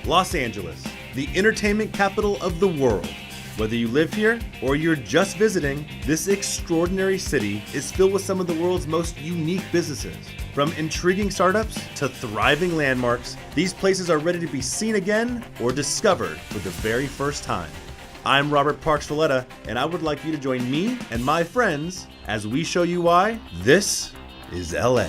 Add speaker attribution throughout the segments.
Speaker 1: Los Angeles, the entertainment capital of the world. Whether you live here or you're just visiting, this extraordinary city is filled with some of the world's most unique businesses. From intriguing startups to thriving landmarks, these places are ready to be seen again or discovered for the very first time. I'm Robert Parks Valletta, and I would like you to join me and my friends as we show you why this is LA.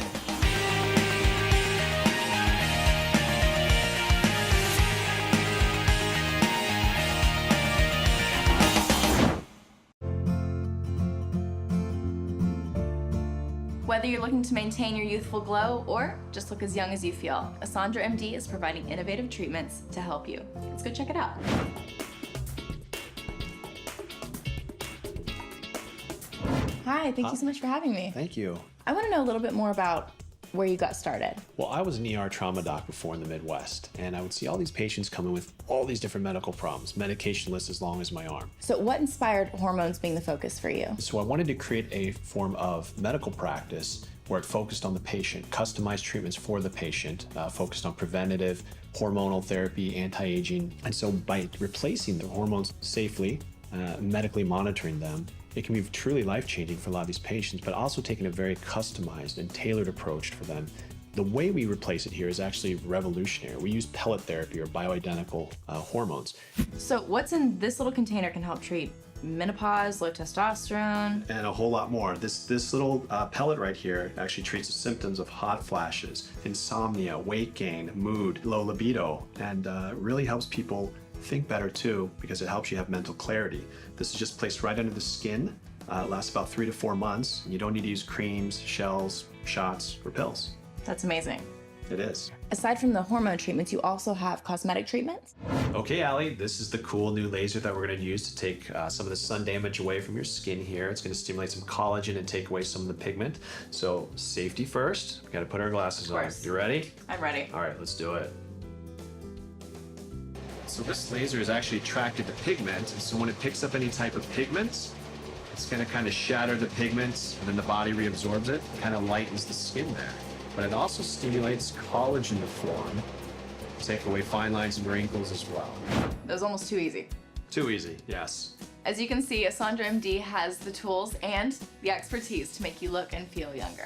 Speaker 2: Whether you're looking to maintain your youthful glow or just look as young as you feel, AsandraMD is providing innovative treatments to help you. Let's go check it out. Hi, thank you so much for having me.
Speaker 3: Thank you.
Speaker 2: I want to know a little bit more about where you got started.
Speaker 3: Well, I was an ER trauma doc before in the Midwest, and I would see all these patients come in with all these different medical problems, medication lists as long as my arm.
Speaker 2: So what inspired hormones being the focus for you?
Speaker 3: So I wanted to create a form of medical practice where it focused on the patient, customized treatments for the patient, focused on preventative, hormonal therapy, anti-aging. And so by replacing the hormones safely, medically monitoring them, it can be truly life-changing for a lot of these patients, but also taking a very customized and tailored approach for them. The way we replace it here is actually revolutionary. We use pellet therapy or bioidentical hormones.
Speaker 2: So what's in this little container can help treat menopause, low testosterone?
Speaker 3: And a whole lot more. This little pellet right here actually treats the symptoms of hot flashes, insomnia, weight gain, mood, low libido, and really helps people think better too, because it helps you have mental clarity. This is just placed right under the skin. It lasts about 3 to 4 months. And you don't need to use creams, shells, shots, or pills.
Speaker 2: That's amazing.
Speaker 3: It is.
Speaker 2: Aside from the hormone treatments, you also have cosmetic treatments?
Speaker 3: Okay, Allie, this is the cool new laser that we're going to use to take some of the sun damage away from your skin here. It's going to stimulate some collagen and take away some of the pigment. So safety first. We got to put our glasses on. You ready?
Speaker 2: I'm ready.
Speaker 3: All right, let's do it. So this laser is actually attracted to pigment, and so when it picks up any type of pigment, it's going to kind of shatter the pigments, and then the body reabsorbs it, kind of lightens the skin there. But it also stimulates collagen to form, take away fine lines and wrinkles as well.
Speaker 2: That was almost too easy.
Speaker 3: Too easy, yes.
Speaker 2: As you can see, AsandraMD has the tools and the expertise to make you look and feel younger.